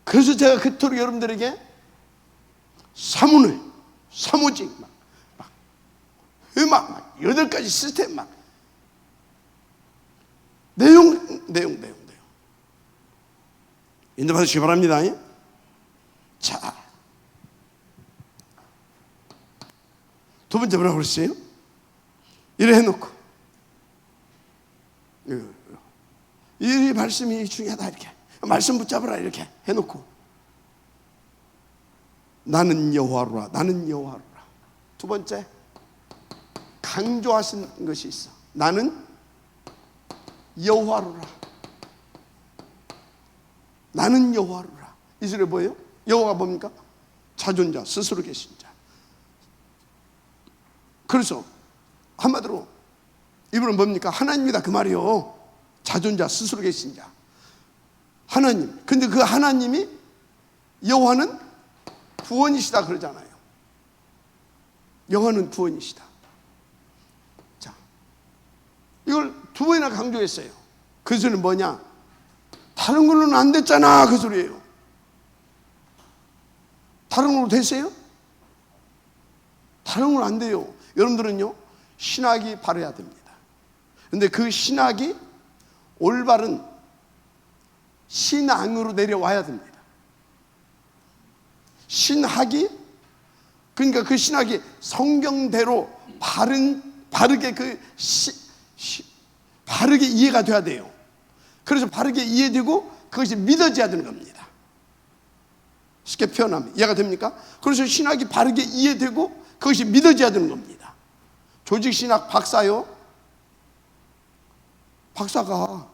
그래서 제가 그토록 여러분들에게 사문을, 사무직, 막 8가지 시스템, 막 내용 인도받으시기 바랍니다. 자, 두 번째 뭐라고 그랬어요? 이래 해놓고 이 말씀이 중요하다 이렇게 말씀 붙잡으라 이렇게 해놓고 나는 여호와로라, 나는 여호와로라. 두 번째 강조하신 것이 있어. 나는 여호와로라, 나는 여호와로라. 이 소리 뭐예요? 여호와가 뭡니까? 자존자, 스스로 계신 자. 그래서 한마디로 이분은 뭡니까? 하나님이다 그 말이요. 자존자, 스스로 계신 자 하나님. 근데 그 하나님이 여호와는 구원이시다 그러잖아요. 여호와는 구원이시다. 자, 이걸 두 번이나 강조했어요. 그 소리는 뭐냐? 다른 걸로는 안 됐잖아 그 소리예요. 다른 걸로 됐어요? 다른 걸로 안 돼요. 여러분들은요 신학이 바라야 됩니다. 근데 그 신학이 올바른 신앙으로 내려와야 됩니다. 신학이, 그러니까 그 신학이 성경대로 바르게 바르게 이해가 돼야 돼요. 그래서 바르게 이해되고 그것이 믿어져야 되는 겁니다. 쉽게 표현하면 이해가 됩니까? 그래서 신학이 바르게 이해되고 그것이 믿어져야 되는 겁니다. 조직신학 박사요, 박사가,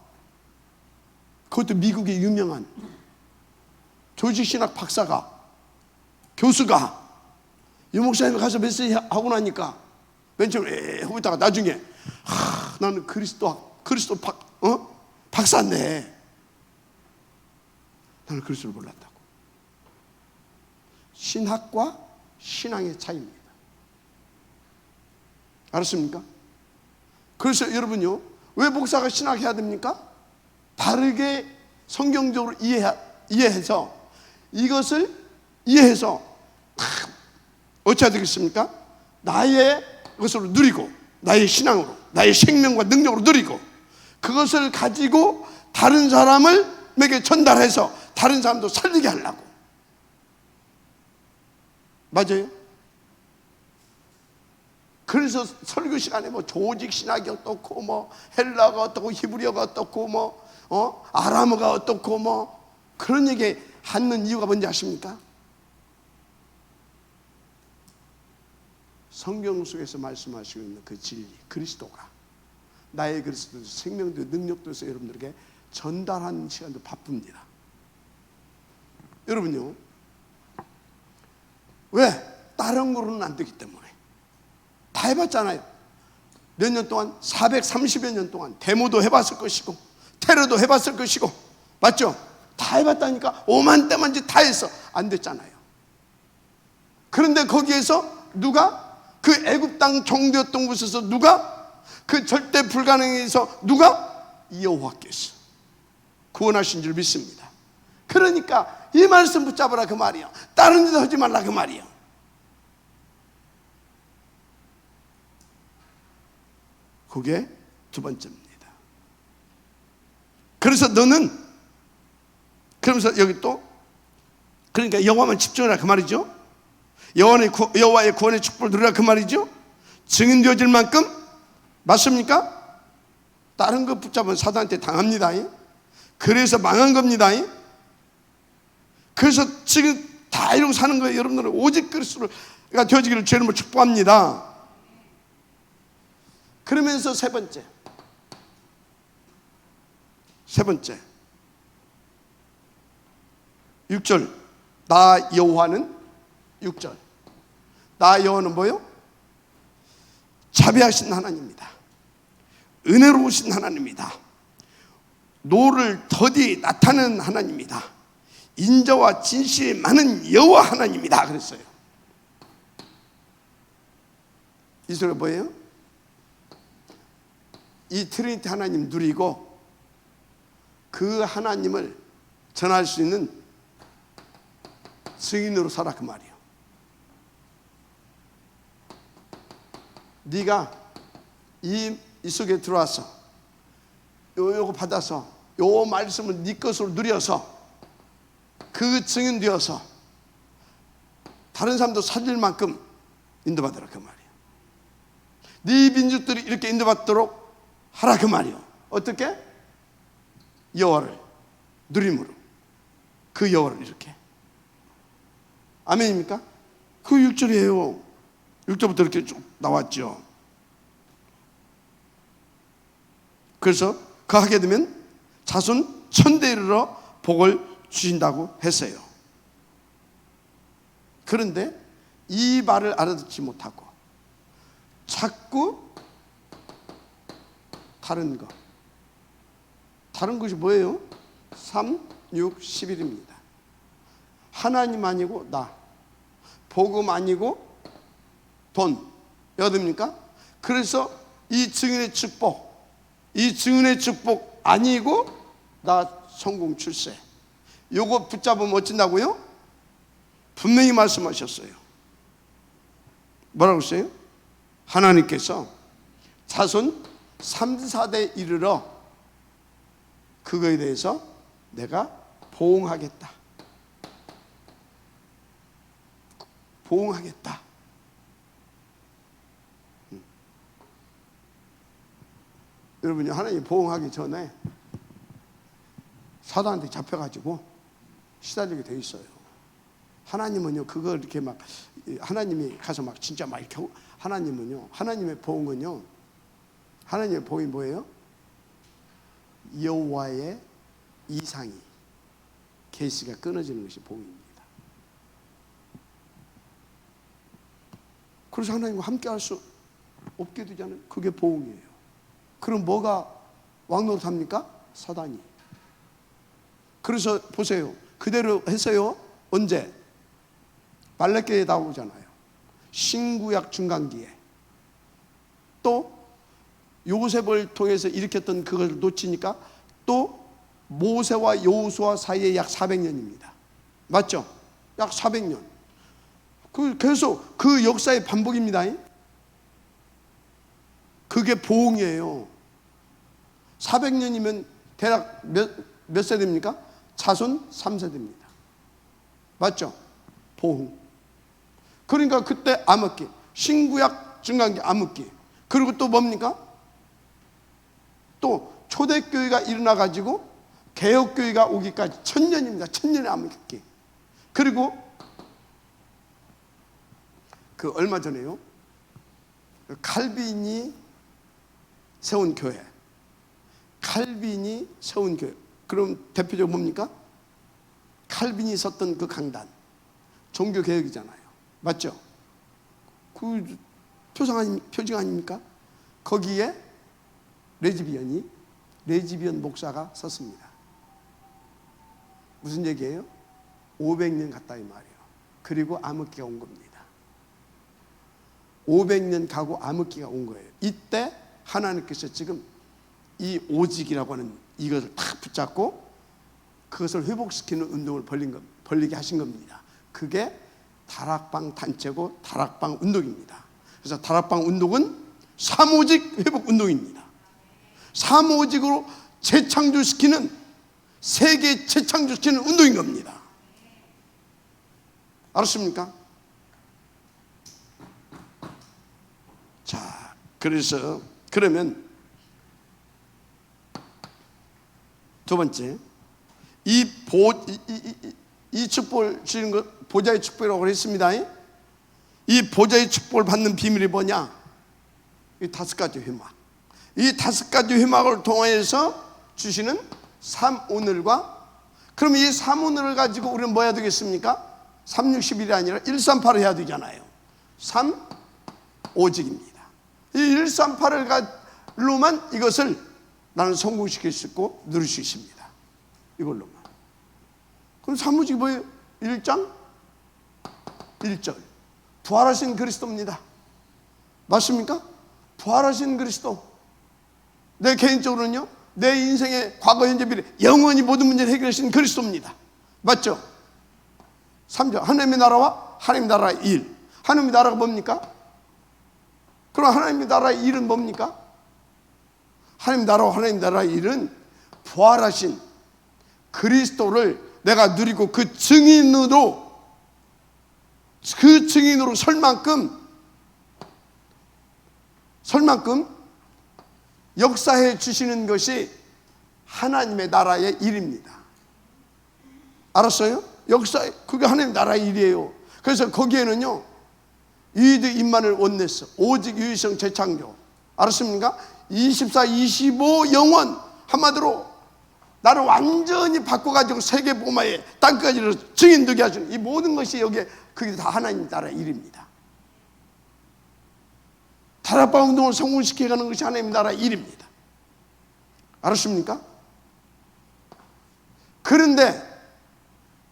그것도 미국의 유명한 조직신학 박사가, 교수가 유 목사님이 가서 메시지 하고 나니까 맨 처음에 하고 있다가 나중에 나는 그리스도 박사인데 나는 그리스도를 몰랐다고. 신학과 신앙의 차이입니다. 알았습니까? 그래서 여러분요, 왜 목사가 신학해야 됩니까? 바르게 성경적으로 이해해서 이것을 이해해서 어찌해야 되겠습니까? 나의 것으로 누리고, 나의 신앙으로, 나의 생명과 능력으로 누리고, 그것을 가지고 다른 사람에게 전달해서 다른 사람도 살리게 하려고. 맞아요? 그래서 설교 시간에 뭐 조직 신학이 어떻고, 뭐 헬라가 어떻고, 히브리어가 어떻고, 뭐 아람어가 어떻고, 뭐 그런 얘기 하는 이유가 뭔지 아십니까? 성경 속에서 말씀하시고 있는 그 진리, 그리스도가 나의 그리스도, 생명도 능력도 있어 여러분들에게 전달하는 시간도 바쁩니다. 여러분요, 왜? 다른 거로는 안 되기 때문에. 다 해봤잖아요. 몇 년 동안, 430여 년 동안 데모도 해봤을 것이고 테러도 해봤을 것이고, 맞죠? 다 해봤다니까. 오만때만지 다 했어. 안 됐잖아요. 그런데 거기에서 누가 그 애굽 땅 종되었던 곳에서 누가 그 절대 불가능에서 누가 여호와께서 구원하신 줄 믿습니다. 그러니까 이 말씀 붙잡으라 그 말이야. 다른 데도 하지 말라 그 말이야. 그게 두 번째입니다. 그래서 너는, 그러면서 여기 또, 그러니까 여호와만 집중하라 그 말이죠. 여호와의 구원의 축복을 누리라 그 말이죠. 증인되어질 만큼, 맞습니까? 다른 거 붙잡으면 사단한테 당합니다. 그래서 망한 겁니다. 그래서 지금 다 이러고 사는 거예요. 여러분들은 오직 그리스도가 되어지기를 주 이름으로 축복합니다. 그러면서 세 번째 6절, 나 여호와는, 6절, 나 여호와는 뭐요? 자비하신 하나님입니다. 은혜로우신 하나님입니다. 노를 더디 나타내는 하나님입니다. 인자와 진실이 많은 여호와 하나님입니다. 그랬어요. 이 소리가 뭐예요? 이 트리니티 하나님 누리고 그 하나님을 전할 수 있는 증인으로 살아 그 말이에요. 네가 이 속에 들어와서 요거 받아서 요 말씀을 네 것으로 누려서 그 증인 되어서 다른 사람도 살릴 만큼 인도받으라 그 말이에요. 네 민족들이 이렇게 인도받도록 하라 그 말이에요. 어떻게? 여호와를 누림으로, 그 여호와를 이렇게. 아멘입니까? 그 6절이에요. 6절부터 이렇게 쭉 나왔죠. 그래서 그 하게 되면 자손 천대에 이르러 복을 주신다고 했어요. 그런데 이 말을 알아듣지 못하고 자꾸 다른 것이 뭐예요? 3, 6, 11입니다. 하나님 아니고 나, 복음 아니고 돈, 여듭니까? 그래서 이 증인의 축복 아니고 나 성공 출세, 요거 붙잡으면 어쩐다고요? 분명히 말씀하셨어요. 뭐라고 했어요? 하나님께서 자손 3, 4대 이르러 그거에 대해서 내가 보응하겠다. 여러분이 하나님 보응하기 전에 사단한테 잡혀가지고 시달리게 돼 있어요. 하나님은요, 그거 이렇게 막, 하나님이 가서 막 진짜 막 이렇게, 하나님은요, 하나님의 보응은요, 하나님의 보응이 뭐예요? 여호와의 이상이, 계시가 끊어지는 것이 보응입니다. 그래서 하나님과 함께 할 수 없게 되잖아요. 그게 보응이에요. 그럼 뭐가 왕노릇합니까? 사단이. 그래서 보세요. 그대로 했어요. 언제? 말라기에 나오잖아요. 신구약 중간기에. 또 요셉을 통해서 일으켰던 그걸 놓치니까 또 모세와 여호수아 사이에 약 400년입니다. 맞죠? 약 400년. 계속 그 역사의 반복입니다. 그게 보응이에요. 400년이면 대략 몇 세대입니까? 자손 3세대입니다. 맞죠? 보응. 그러니까 그때 암흑기, 신구약 중간기 암흑기. 그리고 또 뭡니까? 또 초대교회가 일어나가지고 개혁교회가 오기까지 1000년입니다. 1000년의 암흑기. 그리고 그 얼마 전에요, 칼빈이 세운 교회, 칼빈이 세운 교회. 그럼 대표적으로 뭡니까? 칼빈이 섰던 그 강단, 종교개혁이잖아요. 맞죠? 그 표징 아닙니까? 거기에 레즈비언 목사가 섰습니다. 무슨 얘기예요? 500년 갔다 이 말이에요. 그리고 암흑기가 온 겁니다. 500년 가고 암흑기가 온 거예요. 이때 하나님께서 지금 이 오직이라고 하는 이것을 탁 붙잡고 그것을 회복시키는 운동을 벌리게 하신 겁니다. 그게 다락방 단체고 다락방 운동입니다. 그래서 다락방 운동은 삼오직 회복 운동입니다. 삼오직으로 재창조시키는, 세계 재창조시키는 운동인 겁니다. 알았습니까? 자, 그래서 그러면 두 번째, 이 축복을 주는 것, 보좌의 축복이라고 했습니다. 이 보좌의 축복을 받는 비밀이 뭐냐? 이 5가지 회막. 이 5가지 회막을 통해서 주시는 3오늘과, 그럼 이 3오늘을 가지고 우리는 뭐 해야 되겠습니까? 361이 아니라 138을 해야 되잖아요. 3오직입니다. 이 138로만 이것을 나는 성공시킬 수 있고 누릴 수 있습니다. 이걸로만. 그럼 3오직이 뭐예요? 1장 1절 부활하신 그리스도입니다. 맞습니까? 부활하신 그리스도. 내 개인적으로는요, 내 인생의 과거 현재 미래 영원히 모든 문제를 해결하신 그리스도입니다. 맞죠? 3절 하나님의 나라와 하나님의 나라의 일. 하나님의 나라가 뭡니까? 그럼 하나님의 나라의 일은 뭡니까? 하나님의 나라와 하나님의 나라의 일은 부활하신 그리스도를 내가 누리고 그 증인으로 설 만큼 역사해 주시는 것이 하나님의 나라의 일입니다. 알았어요? 그게 하나님의 나라의 일이에요. 그래서 거기에는요, 이드 임마누엘 원네스, 오직 유일성 재창조, 알았습니까? 24, 25 영원, 한마디로 나를 완전히 바꿔가지고 세계복음화에 땅까지 증인되게 하시는 이 모든 것이 여기에, 그게 다 하나님 나라의 일입니다. 다락방 운동을 성공시켜가는 것이 하나님 나라의 일입니다. 알았습니까? 그런데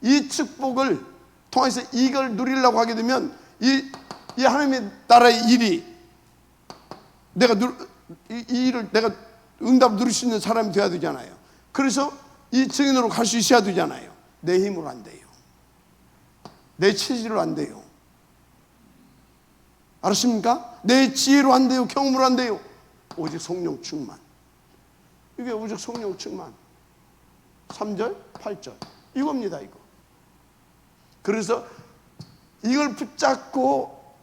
이 축복을 통해서 이걸 누리려고 하게 되면 이 하나님의 나라의 일이 이 일을 내가 응답 누릴 수 있는 사람이 되어야 되잖아요. 그래서 이 증인으로 갈 수 있어야 되잖아요. 내 힘으로 안 돼요. 내 체질로 안 돼요. 알았습니까? 내 지혜로 안 돼요. 경험으로 안 돼요. 오직 성령 충만. 이게 오직 성령 충만. 3절, 8절 이겁니다. 이거. 그래서 이걸 붙잡고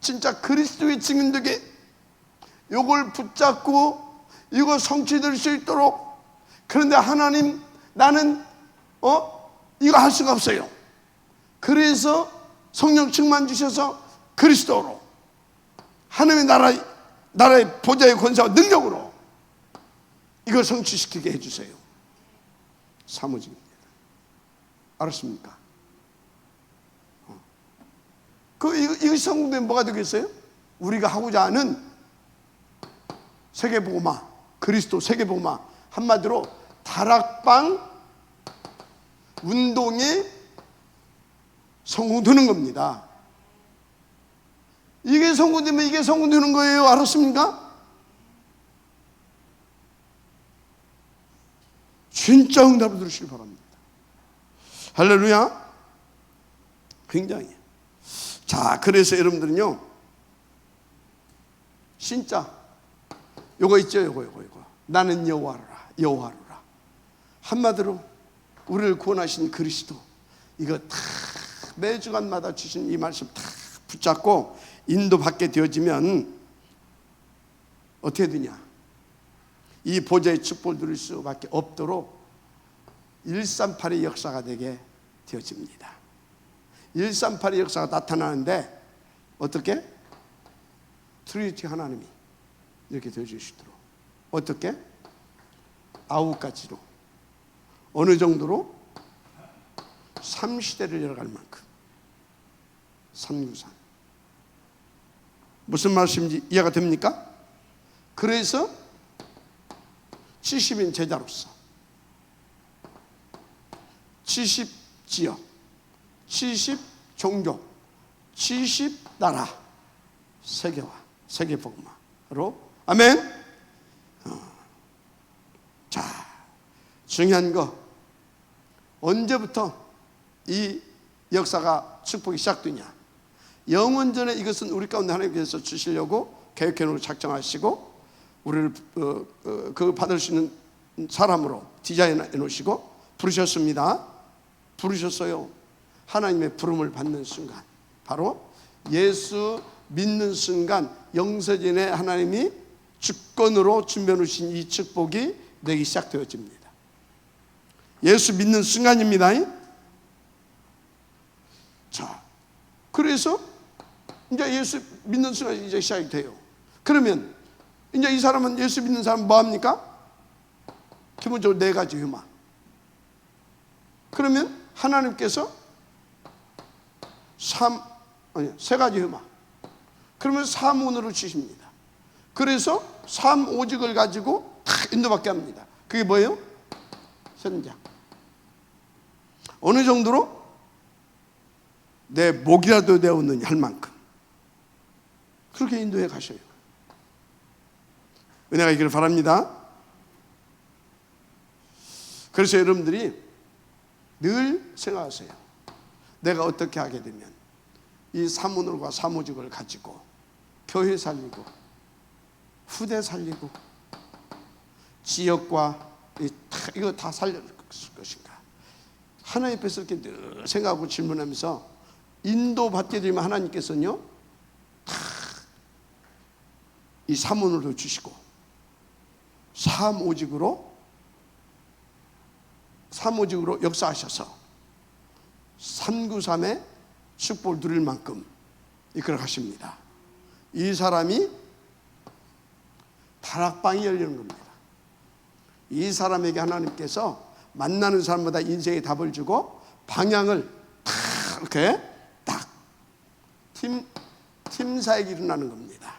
진짜 그리스도의 증인되게 이걸 붙잡고 이거 성취될 수 있도록. 그런데 하나님, 나는 이거 할 수가 없어요. 그래서 성령 충만 주셔서 그리스도로 하나님의 나라의 보좌의 권세와 능력으로 이걸 성취시키게 해주세요. 사모집입니다. 알았습니까? 이것이 성공되면 뭐가 되겠어요? 우리가 하고자 하는 세계복음화, 그리스도 세계복음화, 한마디로 다락방 운동이 성공되는 겁니다. 이게 성공되면 이게 성공되는 거예요. 알았습니까? 진짜 응답을 들으시기 바랍니다. 할렐루야. 굉장히. 자, 그래서 여러분들은요, 진짜 요거 있죠. 요거. 나는 여호와로라. 한마디로 우리를 구원하신 그리스도, 이거 다 매주간마다 주신 이 말씀 다 붙잡고 인도받게 되어지면 어떻게 되냐? 이 보좌의 축복을 누릴 수밖에 없도록 138의 역사가 되게 되어집니다. 138의 역사가 나타나는데 어떻게? 트리니티 하나님이 이렇게 되어주시도록 어떻게? 9가지로 어느 정도로? 3시대를 열어갈 만큼 393 무슨 말씀인지 이해가 됩니까? 그래서 70인 제자로서 70지역 70종교 70나라 세계화 세계복음화로 아멘. 자, 중요한 거 언제부터 이 역사가 축복이 시작되냐? 영원전에 이것은 우리 가운데 하나님께서 주시려고 계획해 놓고 작정하시고 우리를 그 받을 수 있는 사람으로 디자인해 놓으시고 부르셨습니다. 부르셨어요. 하나님의 부름을 받는 순간, 바로 예수 믿는 순간 영세전에 하나님이 주권으로 준비해 놓으신 이 축복이 되기 시작되어집니다. 예수 믿는 순간입니다. 자, 그래서 이제 예수 믿는 순간이 이제 시작이 돼요. 그러면 이제 이 사람은, 예수 믿는 사람은 뭐 합니까? 기본적으로 4가지 휘마. 그러면 하나님께서 3가지 휘마. 그러면 3운으로 주십니다. 그래서 3오직을 가지고 다 인도받게 합니다. 그게 뭐예요? 선장. 어느 정도로? 내 목이라도 되었느냐 할 만큼 그렇게 인도해 가셔요. 은혜가 있기를 바랍니다. 그래서 여러분들이 늘 생각하세요. 내가 어떻게 하게 되면 이 사문으로가 사무직을 가지고 교회 살리고 후대 살리고 지역과 이거 다 살릴 것인가? 하나님 앞에서 이렇게 늘 생각하고 질문하면서 인도받게 되면 하나님께서는요 이 사문으로 주시고 사모직으로 역사하셔서 393의 축복을 누릴 만큼 이끌어 가십니다. 이 사람이 다락방이 열리는 겁니다. 이 사람에게 하나님께서 만나는 사람마다 인생의 답을 주고 방향을 탁 이렇게 딱 팀사역이 일어나는 겁니다.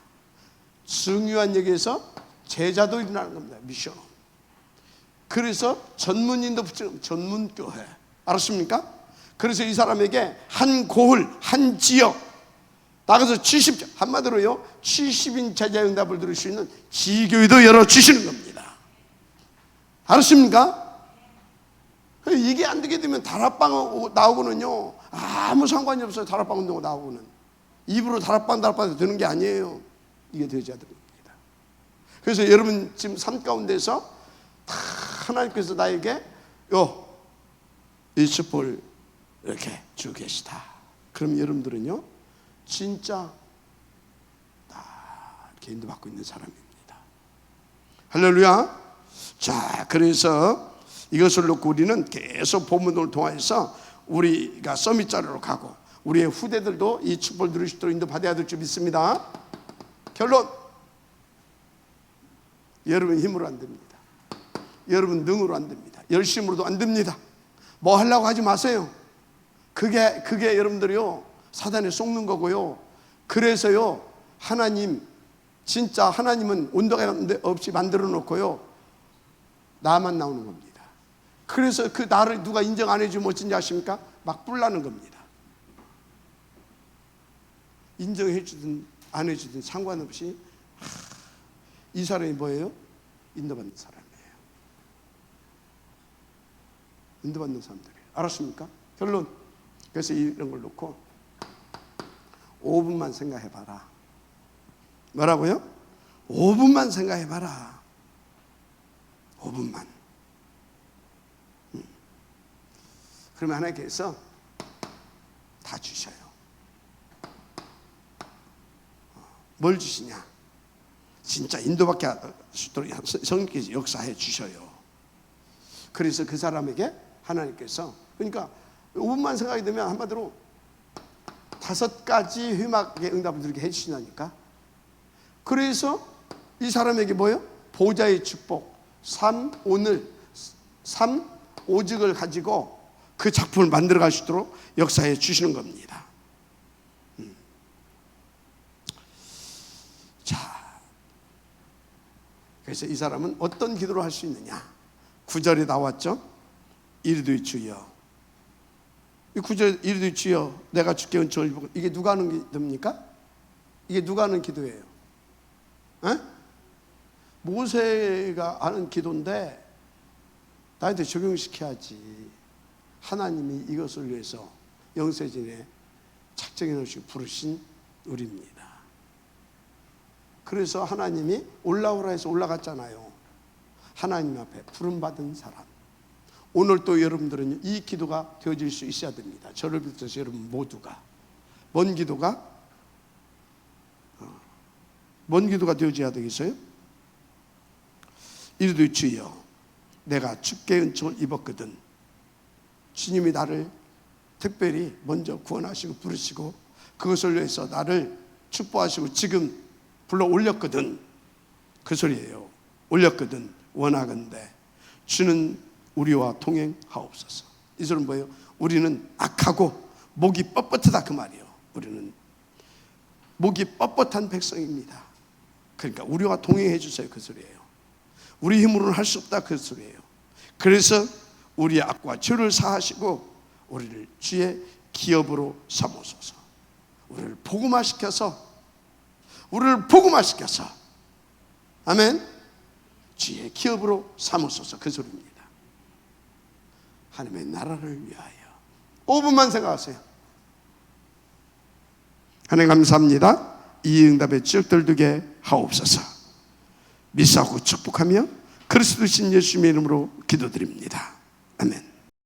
중요한 얘기에서 제자도 일어나는 겁니다. 미션. 그래서 전문인도 붙이는 전문교회. 알았습니까? 그래서 이 사람에게 한 고을, 한 지역 나가서 70조, 한마디로요 70인 제자 응답을 들을 수 있는 지교회도 열어주시는 겁니다. 알았습니까? 이게 안 되게 되면 다락방 나오고는요 아무 상관이 없어요. 다락방 운동 나오고는 입으로 다락방 되는 게 아니에요. 이게 되어야 되는 겁니다. 그래서 여러분 지금 삶 가운데서 다 하나님께서 나에게 이 축복을 이렇게 주고 계시다. 그럼 여러분들은요 진짜 다 이렇게 인도받고 있는 사람입니다. 할렐루야. 자, 그래서 이것을 놓고 우리는 계속 본문을 통해서 우리가 서밋 자료로 가고 우리의 후대들도 이 축복을 누릴 수 있도록 인도받아야 될 줄 믿습니다. 결론, 여러분 힘으로 안 됩니다. 여러분 능으로 안 됩니다. 열심으로도 안 됩니다. 뭐 하려고 하지 마세요. 그게 여러분들이요 사단에 속는 거고요. 그래서요 하나님, 진짜 하나님은 온도가 없이 만들어 놓고요 나만 나오는 겁니다. 그래서 그 나를 누가 인정 안 해주면 어쩐지 아십니까? 막 뿔나는 겁니다. 인정해 주든 안 해주든 상관없이 이 사람이 뭐예요? 인도받는 사람이에요. 인도받는 사람들이에요. 알았습니까? 결론, 그래서 이런 걸 놓고 5분만 생각해봐라. 뭐라고요? 5분만 생각해봐라. 5분만. 그러면 하나님께서 다 주셔요. 뭘 주시냐? 진짜 인도받게 하시도록 성령께서 역사해 주셔요. 그래서 그 사람에게 하나님께서, 그러니까 5분만 생각이 되면 한마디로 5가지 회막의 응답을 드리게 해주시냐니까. 그래서 이 사람에게 뭐예요? 보좌의 축복, 오직을 가지고 그 작품을 만들어 갈 수 있도록 역사해 주시는 겁니다. 자, 그래서 이 사람은 어떤 기도를 할 수 있느냐? 9절에 나왔죠? 이르되 주여, 이 9절 이르되 주여 내가 주께 은총을 입고, 이게 누가 하는 기도입니까? 이게 누가 하는 기도예요? 에? 모세가 하는 기도인데 나한테 적용시켜야지. 하나님이 이것을 위해서 영세진에 작정해 놓으시고 부르신 우리입니다. 그래서 하나님이 올라오라 해서 올라갔잖아요. 하나님 앞에 부름받은 사람. 오늘 또 여러분들은 이 기도가 되어질 수 있어야 됩니다. 저를 비롯해서 여러분 모두가. 뭔 기도가 되어져야 되겠어요? 이르되 주여 내가 주께 은총을 입었거든. 주님이 나를 특별히 먼저 구원하시고 부르시고 그것을 위해서 나를 축복하시고 지금 불러 올렸거든. 그 소리예요. 올렸거든. 원하건대 주는 우리와 동행하옵소서. 이 소리는 뭐예요? 우리는 악하고 목이 뻣뻣하다 그 말이에요. 우리는 목이 뻣뻣한 백성입니다. 그러니까 우리와 동행해 주세요 그 소리예요. 우리 힘으로는 할 수 없다 그 소리예요. 그래서 우리의 악과 죄를 사하시고 우리를 주의 기업으로 삼으소서. 우리를 복음화시켜서 아멘, 주의 기업으로 삼으소서 그 소리입니다. 하나님의 나라를 위하여 5분만 생각하세요. 하나님 감사합니다. 이 응답에 지역들 두게 하옵소서. 믿사오고 축복하며 그리스도 신 예수님의 이름으로 기도드립니다. 아멘.